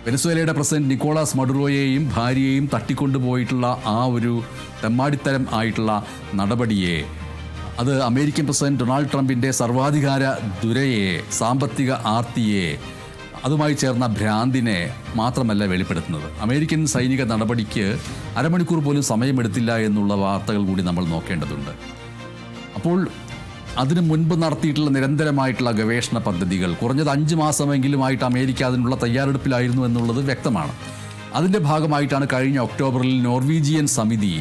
വെനസ്വേലയുടെ പ്രസിഡന്റ് നിക്കോളാസ് മഡുറോയെയും ഭാര്യയെയും തട്ടിക്കൊണ്ടുപോയിട്ടുള്ള ആ ഒരു തെമ്മാടിത്തരം ആയിട്ടുള്ള നടപടിയെ, അത് അമേരിക്കൻ പ്രസിഡന്റ് ഡൊണാൾഡ് ട്രംപിൻ്റെ സർവാധികാര ദുരയെ, സാമ്പത്തിക ആർത്തിയെ, അതുമായി ചേർന്ന ഭ്രാന്തിനെ മാത്രമല്ല വെളിപ്പെടുത്തുന്നത്. അമേരിക്കൻ സൈനിക നടപടിക്ക് അരമണിക്കൂർ പോലും സമയമെടുത്തില്ല എന്നുള്ള വാർത്തകൾ കൂടി നമ്മൾ നോക്കേണ്ടതുണ്ട്. അപ്പോൾ അതിനു മുൻപ് നടത്തിയിട്ടുള്ള നിരന്തരമായിട്ടുള്ള ഗവേഷണ പദ്ധതികൾ കുറഞ്ഞത് 5 മാസമെങ്കിലുമായിട്ട് അമേരിക്ക അതിനുള്ള തയ്യാറെടുപ്പിലായിരുന്നു എന്നുള്ളത് വ്യക്തമാണ്. അതിൻ്റെ ഭാഗമായിട്ടാണ് കഴിഞ്ഞ ഒക്ടോബറിൽ നോർവീജിയൻ സമിതി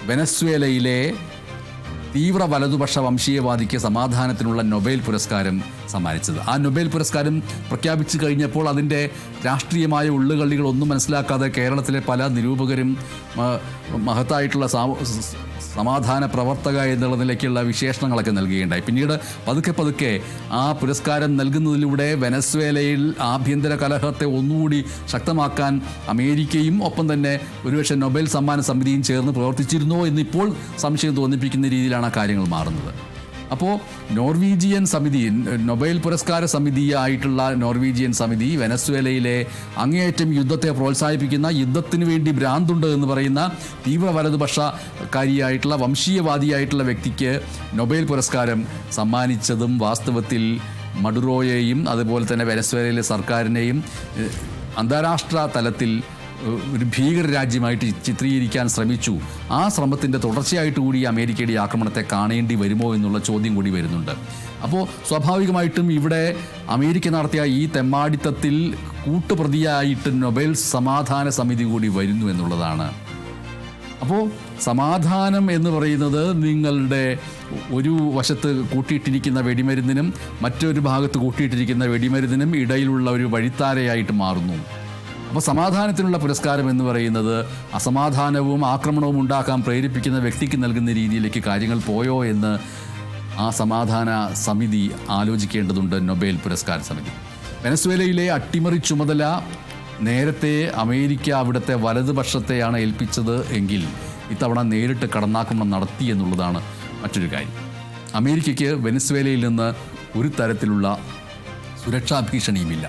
വെനസ്വേലയിലെ തീവ്ര വലതുപക്ഷ വംശീയവാദിക്ക് സമാധാനത്തിനുള്ള നൊബേൽ പുരസ്കാരം സമ്മാനിച്ചത്. ആ നൊബേൽ പുരസ്കാരം പ്രഖ്യാപിച്ചു കഴിഞ്ഞപ്പോൾ അതിൻ്റെ രാഷ്ട്രീയമായ ഉള്ളുകളികളൊന്നും മനസ്സിലാക്കാതെ കേരളത്തിലെ പല നിരൂപകരും മഹത്തായിട്ടുള്ള സമാധാന പ്രവർത്തക എന്നുള്ള നിലയ്ക്കുള്ള വിശേഷണങ്ങളൊക്കെ നൽകുകയുണ്ടായി. പിന്നീട് പതുക്കെ ആ പുരസ്കാരം നൽകുന്നതിലൂടെ വെനസ്വേലയിൽ ആഭ്യന്തര കലഹത്തെ ഒന്നുകൂടി ശക്തമാക്കാൻ അമേരിക്കയും ഒപ്പം തന്നെ ഒരുപക്ഷെ നൊബേൽ സമ്മാന സമിതിയും ചേർന്ന് പ്രവർത്തിച്ചിരുന്നോ എന്നിപ്പോൾ സംശയം തോന്നിപ്പിക്കുന്ന രീതിയിലാണ് ആ കാര്യങ്ങൾ മാറുന്നത്. അപ്പോൾ നോർവീജിയൻ സമിതി, നൊബേൽ പുരസ്കാര സമിതിയായിട്ടുള്ള നോർവീജിയൻ സമിതി വെനസ്വേലയിലെ അങ്ങേയറ്റം യുദ്ധത്തെ പ്രോത്സാഹിപ്പിക്കുന്ന, യുദ്ധത്തിന് വേണ്ടി ഭ്രാന്തുണ്ട് എന്ന് പറയുന്ന തീവ്ര വലതുപക്ഷക്കാരിയായിട്ടുള്ള വംശീയവാദിയായിട്ടുള്ള വ്യക്തിക്ക് നൊബേൽ പുരസ്കാരം സമ്മാനിച്ചതും വാസ്തവത്തിൽ മഡുറോയെയും അതുപോലെ തന്നെ വെനസ്വേലയിലെ സർക്കാരിനെയും അന്താരാഷ്ട്ര തലത്തിൽ ഒരു ഭീകര രാജ്യമായിട്ട് ചിത്രീകരിക്കാൻ ശ്രമിച്ചു. ആ ശ്രമത്തിൻ്റെ തുടർച്ചയായിട്ട് കൂടി അമേരിക്കയുടെ ആക്രമണത്തെ കാണേണ്ടി വരുമോ എന്നുള്ള ചോദ്യം കൂടി വരുന്നുണ്ട്. അപ്പോൾ സ്വാഭാവികമായിട്ടും ഇവിടെ അമേരിക്ക നടത്തിയ ഈ തെമ്മാടിത്തത്തിൽ കൂട്ടുപ്രതിയായിട്ട് നൊബേൽ സമാധാന സമിതി കൂടി വരുന്നു എന്നുള്ളതാണ്. അപ്പോൾ സമാധാനം എന്ന് പറയുന്നത് നിങ്ങളുടെ ഒരു വശത്ത് കൂട്ടിയിട്ടിരിക്കുന്ന വെടിമരുന്നിനും മറ്റൊരു ഭാഗത്ത് കൂട്ടിയിട്ടിരിക്കുന്ന വെടിമരുന്നിനും ഇടയിലുള്ള ഒരു വഴിത്താരയായിട്ട് മാറുന്നു. അപ്പോൾ സമാധാനത്തിനുള്ള പുരസ്കാരം എന്ന് പറയുന്നത് അസമാധാനവും ആക്രമണവും ഉണ്ടാക്കാൻ പ്രേരിപ്പിക്കുന്ന വ്യക്തിക്ക് നൽകുന്ന രീതിയിലേക്ക് കാര്യങ്ങൾ പോയോ എന്ന് ആ സമാധാന സമിതി ആലോചിക്കേണ്ടതുണ്ട്. നൊബേൽ പുരസ്കാര സമിതി വെനസ്വേലയിലെ അട്ടിമറി ചുമതല നേരത്തെ അമേരിക്ക അവിടുത്തെ വലതുപക്ഷത്തെയാണ് ഏൽപ്പിച്ചത് എങ്കിൽ ഇത്തവണ നേരിട്ട് കടന്നാക്രമണം നടത്തി എന്നുള്ളതാണ് മറ്റൊരു കാര്യം. അമേരിക്കയ്ക്ക് വെനസ്വേലയിൽ നിന്ന് ഒരു തരത്തിലുള്ള സുരക്ഷാ ഭീഷണിയുമില്ല.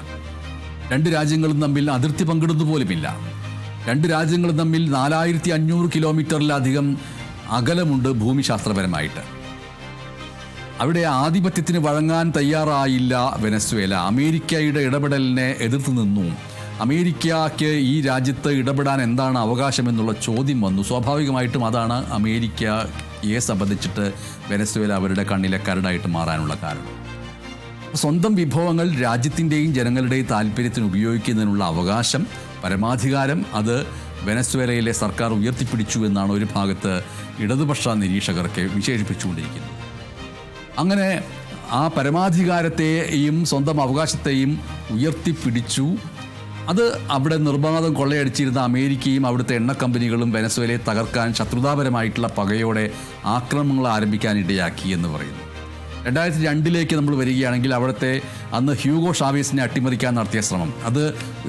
രണ്ട് രാജ്യങ്ങളും തമ്മിൽ അതിർത്തി പങ്കിടുന്ന പോലുമില്ല. രണ്ട് രാജ്യങ്ങളും തമ്മിൽ 4500 കിലോമീറ്ററിലധികം അകലമുണ്ട് ഭൂമിശാസ്ത്രപരമായിട്ട്. അവിടെ ആധിപത്യത്തിന് വഴങ്ങാൻ തയ്യാറായില്ല വെനസ്വേല. അമേരിക്കയുടെ ഇടപെടലിനെ എതിർത്ത് നിന്നു. അമേരിക്കയ്ക്ക് ഈ രാജ്യത്ത് ഇടപെടാൻ എന്താണ് അവകാശമെന്നുള്ള ചോദ്യം വന്നു. സ്വാഭാവികമായിട്ടും അതാണ് അമേരിക്കയെ സംബന്ധിച്ചിട്ട് വെനസ്വേല അവരുടെ കണ്ണിലെ കരടായിട്ട് മാറാനുള്ള കാരണം. സ്വന്തം വിഭവങ്ങൾ രാജ്യത്തിൻ്റെയും ജനങ്ങളുടെയും താല്പര്യത്തിന് ഉപയോഗിക്കുന്നതിനുള്ള അവകാശം, പരമാധികാരം അത് വെനസ്വേലയിലെ സർക്കാർ ഉയർത്തിപ്പിടിച്ചു എന്നാണ് ഒരു ഭാഗത്ത് ഇടതുപക്ഷ നിരീക്ഷകർക്ക് വിശേഷിപ്പിച്ചുകൊണ്ടിരിക്കുന്നത്. അങ്ങനെ ആ പരമാധികാരത്തെയും സ്വന്തം അവകാശത്തെയും ഉയർത്തിപ്പിടിച്ചു. അത് അവിടെ നിർബാധം കൊള്ളയടിച്ചിരുന്ന അമേരിക്കയും അവിടുത്തെ എണ്ണ കമ്പനികളും വെനസ്വേലയെ തകർക്കാൻ ശത്രുതാപരമായിട്ടുള്ള പകയോടെ ആക്രമണങ്ങൾ ആരംഭിക്കാൻ ഇടയാക്കി എന്ന് പറയുന്നു. 2002 നമ്മൾ വരികയാണെങ്കിൽ അവിടുത്തെ അന്ന് ഹ്യൂഗോ ഷാവേസിനെ അട്ടിമറിക്കാൻ നടത്തിയ ശ്രമം, അത്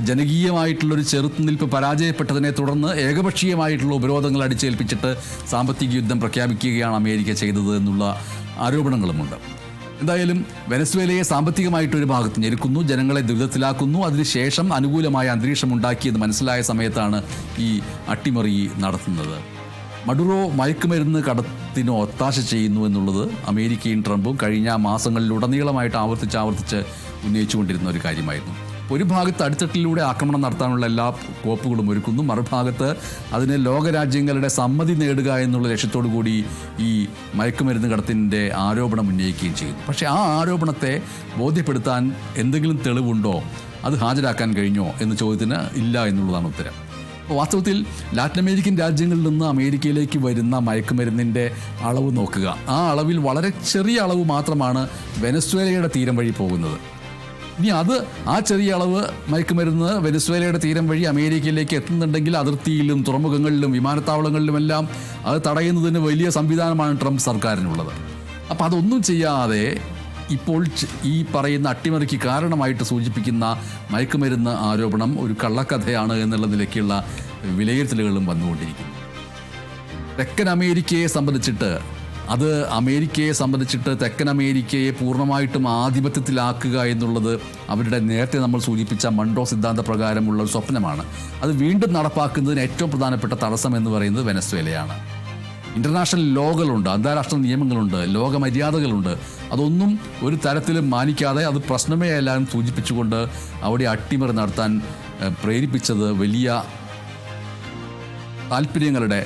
ജനകീയമായിട്ടുള്ളൊരു ചെറുത്തുനിൽപ്പ് പരാജയപ്പെട്ടതിനെ തുടർന്ന് ഏകപക്ഷീയമായിട്ടുള്ള ഉപരോധങ്ങൾ അടിച്ചേൽപ്പിച്ചിട്ട് സാമ്പത്തിക യുദ്ധം പ്രഖ്യാപിക്കുകയാണ് അമേരിക്ക ചെയ്തത് എന്നുള്ള ആരോപണങ്ങളുമുണ്ട്. എന്തായാലും വെനസ്വേലയെ സാമ്പത്തികമായിട്ടൊരു ഭാഗത്ത് ഞെരുക്കുന്നു, ജനങ്ങളെ ദുരിതത്തിലാക്കുന്നു. അതിനുശേഷം അനുകൂലമായ അന്തരീക്ഷം ഉണ്ടാക്കിയെന്ന് മനസ്സിലായ സമയത്താണ് ഈ അട്ടിമറി നടത്തുന്നത്. മഡുറോ മയക്കുമരുന്ന് കടത്തിന് ഒത്താശ ചെയ്യുന്നു എന്നുള്ളത് അമേരിക്കയും ട്രംപും കഴിഞ്ഞ മാസങ്ങളിലുടനീളമായിട്ട് ആവർത്തിച്ച് ഉന്നയിച്ചുകൊണ്ടിരുന്ന ഒരു കാര്യമായിരുന്നു. ഒരു ഭാഗത്ത് അടിത്തട്ടിലൂടെ ആക്രമണം നടത്താനുള്ള എല്ലാ കോപ്പുകളും ഒരുക്കുന്നു, മറുഭാഗത്ത് അതിന് ലോകരാജ്യങ്ങളുടെ സമ്മതി നേടുക എന്നുള്ള ലക്ഷ്യത്തോടു കൂടി ഈ മയക്കുമരുന്ന് കടത്തിൻ്റെ ആരോപണം ഉന്നയിക്കുകയും ചെയ്യുന്നു. പക്ഷേ ആ ആരോപണത്തെ ബോധ്യപ്പെടുത്താൻ എന്തെങ്കിലും തെളിവുണ്ടോ, അത് ഹാജരാക്കാൻ കഴിഞ്ഞോ എന്ന ചോദ്യത്തിന് ഇല്ല എന്നുള്ളതാണ് ഉത്തരം. വാസ്തവത്തിൽ ലാറ്റിൻ അമേരിക്കൻ രാജ്യങ്ങളിൽ നിന്ന് അമേരിക്കയിലേക്ക് വരുന്ന മയക്കുമരുന്നിൻ്റെ അളവ് നോക്കുക. ആ അളവിൽ വളരെ ചെറിയ അളവ് മാത്രമാണ് വെനസ്വേലയുടെ തീരം വഴി പോകുന്നത്. ഇനി അത് ആ ചെറിയ അളവ് മയക്കുമരുന്ന് വെനസ്വേലയുടെ തീരം വഴി അമേരിക്കയിലേക്ക് എത്തുന്നുണ്ടെങ്കിൽ അതിർത്തിയിലും തുറമുഖങ്ങളിലും വിമാനത്താവളങ്ങളിലുമെല്ലാം അത് തടയുന്നതിന് വലിയ സംവിധാനമാണ് ട്രംപ് സർക്കാരിനുള്ളത്. അപ്പോൾ അതൊന്നും ചെയ്യാതെ ഇപ്പോൾ ഈ പറയുന്ന അട്ടിമറിക്ക് കാരണമായിട്ട് സൂചിപ്പിക്കുന്ന മയക്കുമരുന്ന് ആരോപണം ഒരു കള്ളക്കഥയാണ് എന്നുള്ള നിലയ്ക്കുള്ള വിലയിരുത്തലുകളും വന്നുകൊണ്ടിരിക്കുന്നു. തെക്കൻ അമേരിക്കയെ സംബന്ധിച്ചിട്ട് തെക്കൻ അമേരിക്കയെ പൂർണ്ണമായിട്ടും ആധിപത്യത്തിലാക്കുക എന്നുള്ളത് അവരുടെ നേരത്തെ നമ്മൾ സൂചിപ്പിച്ച മൺറോ സിദ്ധാന്ത പ്രകാരമുള്ള ഒരു സ്വപ്നമാണ്. അത് വീണ്ടും നടപ്പാക്കുന്നതിന് ഏറ്റവും പ്രധാനപ്പെട്ട തടസ്സം എന്ന് പറയുന്നത് വെനസ്വേലയാണ്. ഇൻ്റർനാഷണൽ ലോകളുണ്ട്, അന്താരാഷ്ട്ര നിയമങ്ങളുണ്ട്, ലോകമര്യാദകളുണ്ട്. അതൊന്നും ഒരു തരത്തിലും മാനിക്കാതെ അത് പ്രശ്നമേ എല്ലാം സൂചിപ്പിച്ചുകൊണ്ട് അവിടെ അട്ടിമറി നടത്താൻ പ്രേരിപ്പിച്ചത് വലിയ താല്പര്യങ്ങളുടെ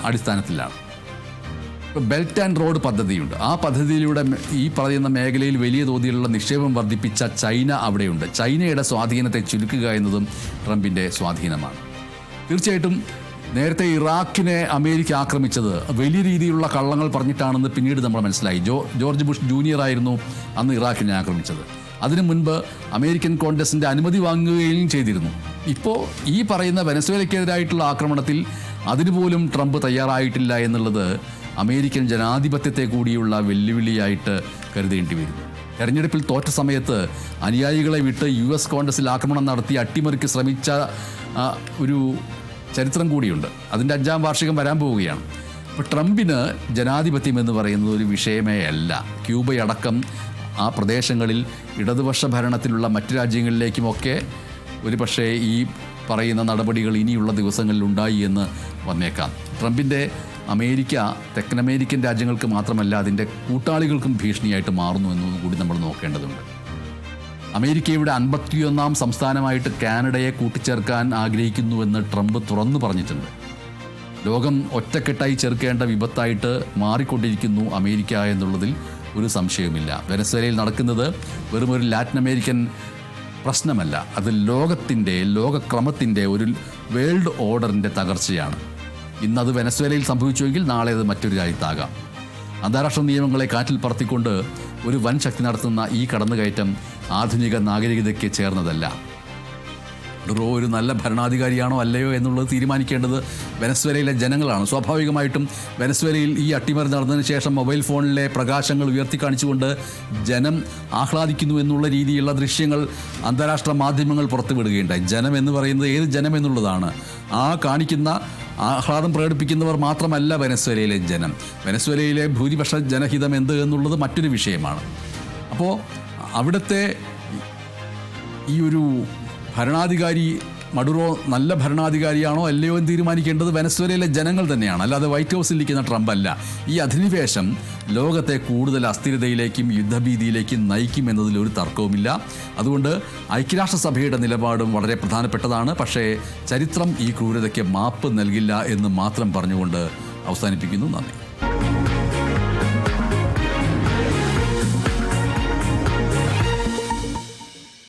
അടിസ്ഥാനത്തിലാണ്. ബെൽറ്റ് ആൻഡ് റോഡ് പദ്ധതിയുണ്ട്. ആ പദ്ധതിയിലൂടെ ഈ പറയുന്ന മേഖലയിൽ വലിയ തോതിലുള്ള നിക്ഷേപം വർദ്ധിപ്പിച്ച ചൈന അവിടെയുണ്ട്. ചൈനയുടെ സ്വാധീനത്തെ ചുരുക്കുക എന്നതും ട്രംപിൻ്റെ സ്വാധീനമാണ്. തീർച്ചയായിട്ടും നേരത്തെ ഇറാഖിനെ അമേരിക്ക ആക്രമിച്ചത് വലിയ രീതിയിലുള്ള കള്ളങ്ങൾ പറഞ്ഞിട്ടാണെന്ന് പിന്നീട് നമ്മൾ മനസ്സിലായി. ജോർജ് ബുഷ് ജൂനിയർ ആയിരുന്നു അന്ന് ഇറാഖിനെ ആക്രമിച്ചത്. അതിനു മുൻപ് അമേരിക്കൻ കോൺഗ്രസിൻ്റെ അനുമതി വാങ്ങുകയും ചെയ്തിരുന്നു. ഇപ്പോൾ ഈ പറയുന്ന വെനസ്വേലയ്ക്കെതിരായിട്ടുള്ള ആക്രമണത്തിൽ അതിനുപോലും ട്രംപ് തയ്യാറായിട്ടില്ല എന്നുള്ളത് അമേരിക്കൻ ജനാധിപത്യത്തെ കൂടിയുള്ള വെല്ലുവിളിയായിട്ട് കരുതേണ്ടി വരും. തെരഞ്ഞെടുപ്പിൽ തോറ്റ സമയത്ത് അനുയായികളെ വിട്ട് US കോൺഗ്രസിൽ ആക്രമണം നടത്തി അട്ടിമറിക്ക് ശ്രമിച്ച ഒരു ചരിത്രം കൂടിയുണ്ട്. അതിൻ്റെ 5ാം വാർഷികം വരാൻ പോവുകയാണ്. അപ്പോൾ ട്രംപിന് ജനാധിപത്യം എന്ന് പറയുന്നത് ഒരു വിഷയമേ അല്ല. ക്യൂബയടക്കം ആ പ്രദേശങ്ങളിൽ ഇടതുപക്ഷ ഭരണത്തിലുള്ള മറ്റു രാജ്യങ്ങളിലേക്കുമൊക്കെ ഒരു പക്ഷേ ഈ പറയുന്ന നടപടികൾ ഇനിയുള്ള ദിവസങ്ങളിൽ ഉണ്ടായി എന്ന് വന്നേക്കാം. ട്രംപിൻ്റെ അമേരിക്ക തെക്കൻ അമേരിക്കൻ രാജ്യങ്ങൾക്ക് മാത്രമല്ല അതിൻ്റെ കൂട്ടാളികൾക്കും ഭീഷണിയായിട്ട് മാറുന്നു എന്നതും കൂടി നമ്മൾ നോക്കേണ്ടതുണ്ട്. അമേരിക്കയുടെ 51ാം സംസ്ഥാനമായിട്ട് കാനഡയെ കൂട്ടിച്ചേർക്കാൻ ആഗ്രഹിക്കുന്നുവെന്ന് ട്രംപ് തുറന്നു പറഞ്ഞിട്ടുണ്ട്. ലോകം ഒറ്റക്കെട്ടായി ചേർക്കേണ്ട വിപത്തായിട്ട് മാറിക്കൊണ്ടിരിക്കുന്നു അമേരിക്ക എന്നുള്ളതിൽ ഒരു സംശയവുമില്ല. വെനസ്വേലയിൽ നടക്കുന്നത് വെറും ഒരു ലാറ്റിൻ അമേരിക്കൻ പ്രശ്നമല്ല, അത് ലോകക്രമത്തിൻ്റെ ഒരു വേൾഡ് ഓർഡറിൻ്റെ തകർച്ചയാണ്. ഇന്നത് വെനസ്വേലയിൽ സംഭവിച്ചുവെങ്കിൽ നാളെ അത് മറ്റൊരു രാജ്യത്താകാം. അന്താരാഷ്ട്ര നിയമങ്ങളെ കാറ്റിൽ പറത്തിക്കൊണ്ട് ഒരു വൻ ശക്തി നടത്തുന്ന ഈ കടന്നുകയറ്റം ആധുനിക നാഗരികതയ്ക്ക് ചേർന്നതല്ല. മഡുറോ ഒരു നല്ല ഭരണാധികാരിയാണോ അല്ലയോ എന്നുള്ളത് തീരുമാനിക്കേണ്ടത് വെനസ്വേലയിലെ ജനങ്ങളാണ്. സ്വാഭാവികമായിട്ടും വെനസ്വേലയിൽ ഈ അട്ടിമറി നടന്നതിന് ശേഷം മൊബൈൽ ഫോണിലെ പ്രകാശങ്ങൾ ഉയർത്തിക്കാണിച്ചുകൊണ്ട് ജനം ആഹ്ലാദിക്കുന്നു എന്നുള്ള രീതിയിലുള്ള ദൃശ്യങ്ങൾ അന്താരാഷ്ട്ര മാധ്യമങ്ങൾ പുറത്തുവിടുകയുണ്ടായി. ജനം എന്ന് പറയുന്നത് ഏത് ജനം എന്നുള്ളതാണ്. ആ കാണിക്കുന്ന ആഹ്ലാദം പ്രകടിപ്പിക്കുന്നവർ മാത്രമല്ല വെനസ്വേലയിലെ ജനം. വെനസ്വേലയിലെ ഭൂരിപക്ഷ ജനഹിതം എന്ത് എന്നുള്ളത് മറ്റൊരു വിഷയമാണ്. അപ്പോൾ അവിടുത്തെ ഈ ഒരു ഭരണാധികാരി മഡുറോ നല്ല ഭരണാധികാരിയാണോ അല്ലയോ എന്ന് തീരുമാനിക്കേണ്ടത് വെനസ്വേലയിലെ ജനങ്ങൾ തന്നെയാണ്, അല്ലാതെ വൈറ്റ് ഹൗസിൽ ഇരിക്കുന്ന ട്രംപ് അല്ല. ഈ അധിനിവേശം ലോകത്തെ കൂടുതൽ അസ്ഥിരതയിലേക്കും യുദ്ധഭീതിയിലേക്കും നയിക്കും എന്നതിൽ ഒരു തർക്കവുമില്ല. അതുകൊണ്ട് ഐക്യരാഷ്ട്രസഭയുടെ നിലപാടും വളരെ പ്രധാനപ്പെട്ടതാണ്. പക്ഷേ ചരിത്രം ഈ ക്രൂരതയ്ക്ക് മാപ്പ് നൽകില്ല എന്ന് മാത്രം പറഞ്ഞുകൊണ്ട് അവസാനിപ്പിക്കുന്നു. നന്ദി.